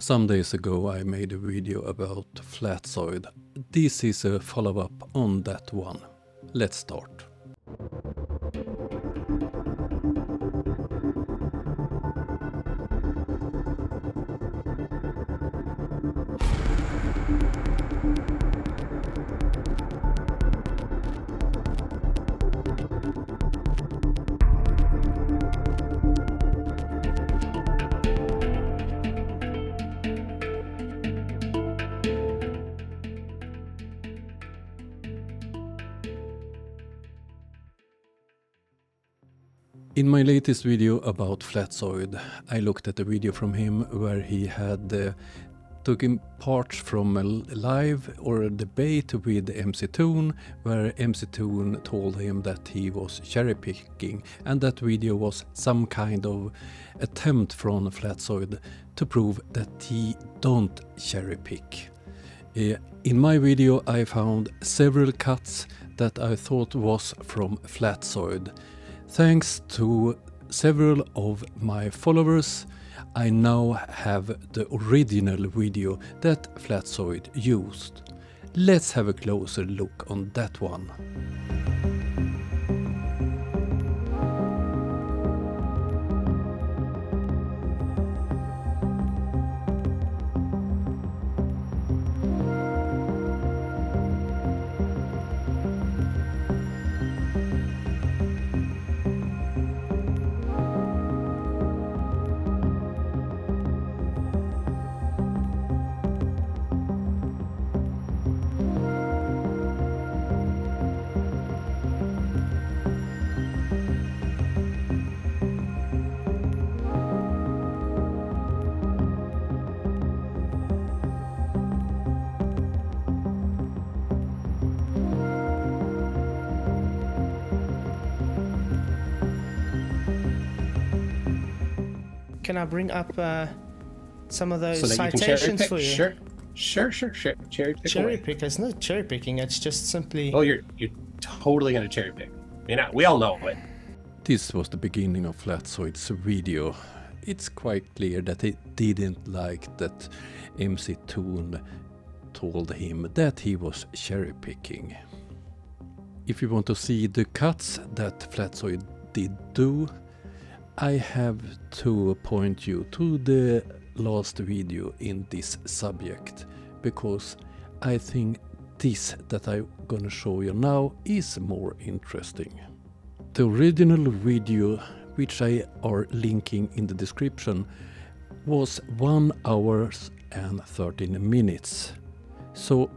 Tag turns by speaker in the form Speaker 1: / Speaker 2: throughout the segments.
Speaker 1: Some days ago I made a video about Flatzoid. This is a follow-up on that one. Let's start. In my latest video about Flatzoid, I looked at a video from him where he had taken parts from a live or a debate with MC Toon, where MC Toon told him that he was cherry-picking, and that video was some kind of attempt from Flatzoid to prove that he don't cherry-pick. In my video I found several cuts that I thought was from Flatzoid. Thanks to several of my followers, I now have the original video that Flatzoid used. Let's have a closer look on that one.
Speaker 2: Can I bring up some of those
Speaker 3: so that
Speaker 2: citations
Speaker 3: you can
Speaker 2: for you?
Speaker 3: Sure. Cherry pick.
Speaker 2: It's not cherry picking. It's just simply.
Speaker 3: Oh, you're totally gonna cherry pick. You know, we all know it.
Speaker 1: This was the beginning of Flatzoid's video. It's quite clear that he didn't like that MC Toon told him that he was cherry picking. If you want to see the cuts that Flatzoid did do, I have to point you to the last video in this subject, because I think this that I'm gonna show you now is more interesting. The original video, which I are linking in the description, was 1 hour and 13 minutes. So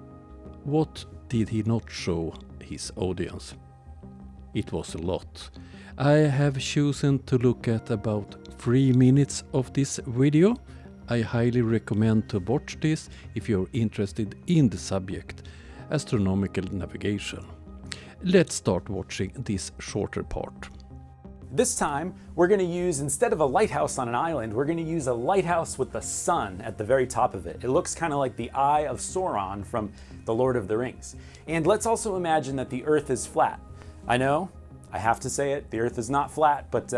Speaker 1: what did he not show his audience? It was a lot. I have chosen to look at about 3 minutes of this video. I highly recommend to watch this if you're interested in the subject, astronomical navigation. Let's start watching this shorter part.
Speaker 4: This time, we're going to use, instead of a lighthouse on an island, we're going to use a lighthouse with the sun at the very top of it. It looks kind of like the Eye of Sauron from The Lord of the Rings. And let's also imagine that the Earth is flat. I know, I have to say it, the Earth is not flat, but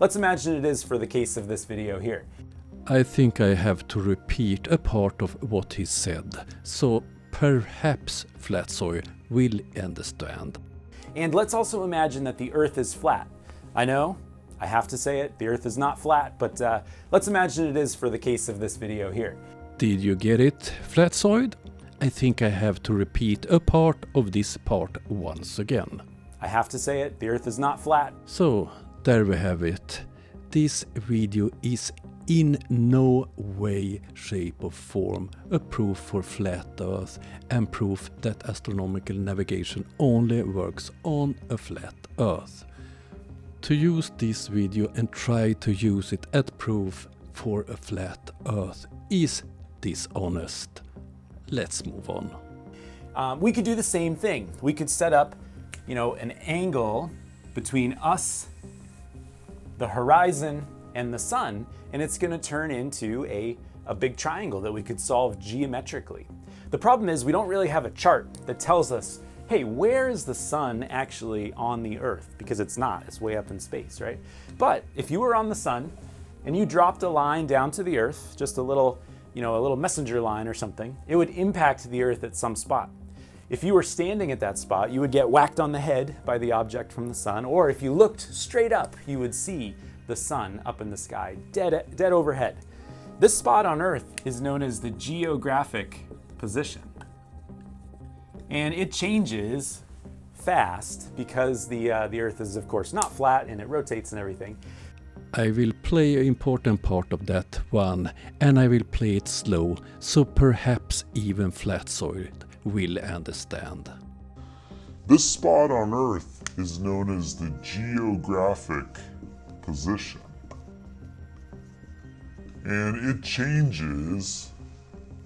Speaker 4: let's imagine it is for the case of this video here.
Speaker 1: I think I have to repeat a part of what he said, so perhaps Flatzoid will understand.
Speaker 4: And let's also imagine that the Earth is flat. I know, I have to say it, the Earth is not flat, but let's imagine it is for the case of this video here.
Speaker 1: Did you get it, Flatzoid? I think I have to repeat a part of this part once again.
Speaker 4: I have to say it, the Earth is not flat.
Speaker 1: So, there we have it. This video is in no way, shape or form a proof for flat Earth and proof that astronomical navigation only works on a flat Earth. To use this video and try to use it as proof for a flat Earth is dishonest. Let's move on.
Speaker 4: We could do the same thing. We could set up, an angle between us, the horizon, and the sun, and it's going to turn into a big triangle that we could solve geometrically. The problem is we don't really have a chart that tells us, hey, where is the sun actually on the Earth? Because it's not, it's way up in space, right? But if you were on the sun and you dropped a line down to the Earth, just a little a little messenger line or something, it would impact the Earth at some spot. If you were standing at that spot, you would get whacked on the head by the object from the sun, or if you looked straight up, you would see the sun up in the sky, dead overhead. This spot on Earth is known as the geographic position. And it changes fast because the Earth is, of course, not flat and it rotates and everything.
Speaker 1: I will play an important part of that one, and I will play it slow, so perhaps even Flatzoid will understand.
Speaker 5: This spot on Earth is known as the geographic position. And it changes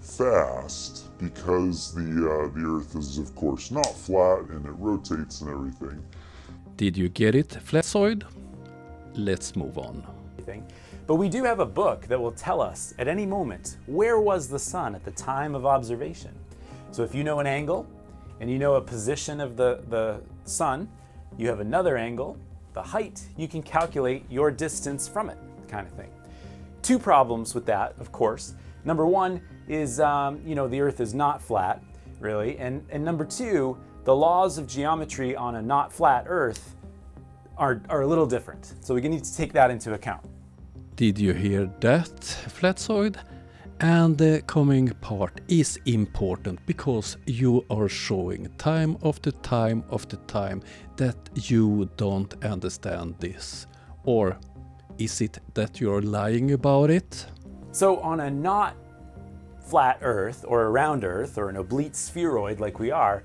Speaker 5: fast because the Earth is, of course, not flat and it rotates and everything.
Speaker 1: Did you get it, Flatzoid? Let's move on.
Speaker 4: But we do have a book that will tell us at any moment where was the sun at the time of observation. So if you know an angle and you know a position of the sun, you have another angle, the height, you can calculate your distance from it, kind of thing. Two problems with that, of course. Number one is, the Earth is not flat, really. And number two, the laws of geometry on a not flat Earth are a little different. So we need to take that into account.
Speaker 1: Did you hear that, Flatzoid? And the coming part is important because you are showing time after time after time that you don't understand this. Or is it that you're lying about it?
Speaker 4: So on a not flat Earth or a round Earth or an oblate spheroid like we are,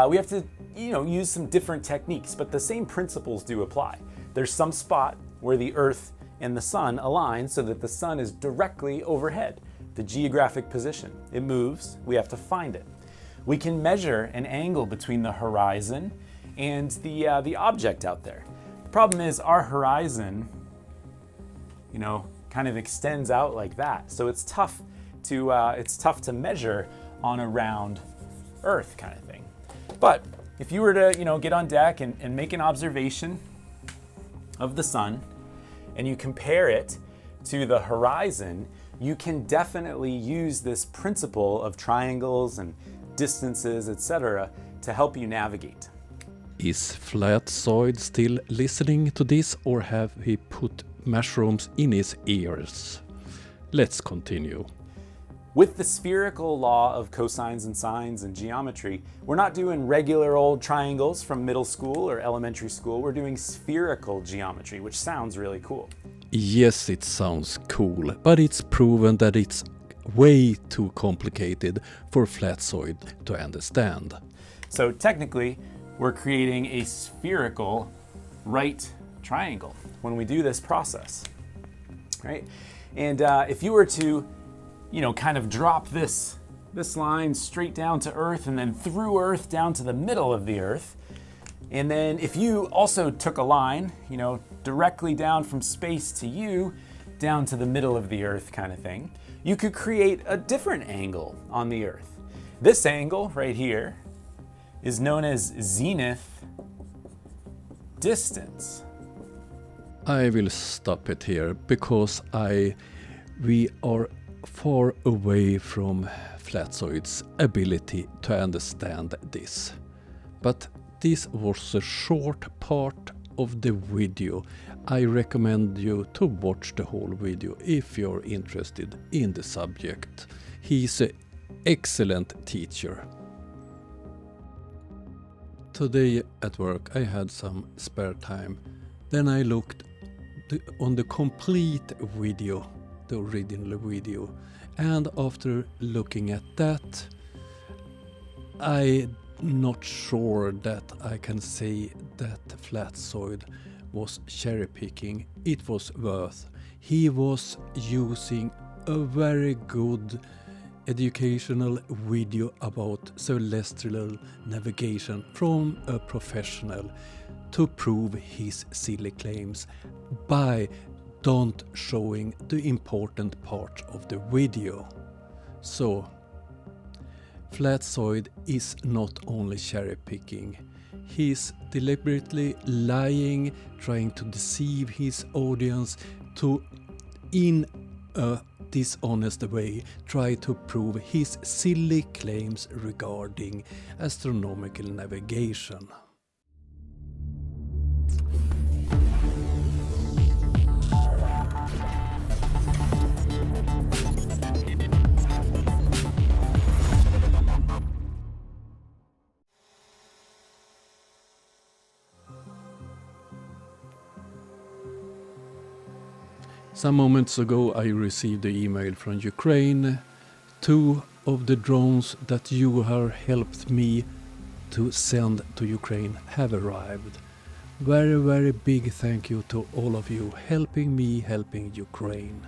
Speaker 4: we have to use some different techniques, but the same principles do apply. There's some spot where the Earth and the sun align so that the sun is directly overhead, the geographic position. It moves, we have to find it. We can measure an angle between the horizon and the object out there. The problem is our horizon, kind of extends out like that. So it's tough to measure on a round Earth kind of thing. But if you were to get on deck and make an observation of the sun and you compare it to the horizon, you can definitely use this principle of triangles and distances, etc., to help you navigate.
Speaker 1: Is Flatzoid still listening to this, or have he put mushrooms in his ears? Let's continue.
Speaker 4: With the spherical law of cosines and sines and geometry, we're not doing regular old triangles from middle school or elementary school. We're doing spherical geometry, which sounds really cool.
Speaker 1: Yes, it sounds cool, but it's proven that it's way too complicated for Flatzoid to understand.
Speaker 4: So technically, we're creating a spherical right triangle when we do this process, right? And if you were to kind of drop this line straight down to Earth and then through Earth down to the middle of the Earth. And then if you also took a line, directly down from space to you, down to the middle of the Earth kind of thing, you could create a different angle on the Earth. This angle right here is known as zenith distance.
Speaker 1: I will stop it here because we are far away from Flatzoid's ability to understand this. But this was a short part of the video. I recommend you to watch the whole video if you're interested in the subject. He's an excellent teacher. Today at work I had some spare time. Then I looked on the complete video, the original video, and after looking at that, I'm not sure that I can say that Flatzoid was cherry picking. It was worth. He was using a very good educational video about celestial navigation from a professional to prove his silly claims by don't showing the important part of the video. So Flatzoid is not only cherry picking, he's deliberately lying, trying to deceive his audience to in a dishonest way try to prove his silly claims regarding astronomical navigation. Some moments ago I received an email from Ukraine. 2 of the drones that you have helped me to send to Ukraine have arrived. Very big thank you to all of you helping me, helping Ukraine.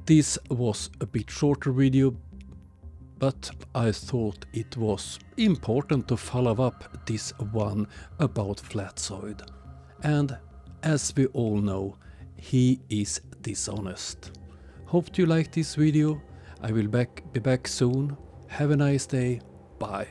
Speaker 1: This was a bit shorter video, but I thought it was important to follow up this one about Flatzoid. And as we all know, he is dishonest. Hope you like this video. I will be back soon. Have a nice day. Bye.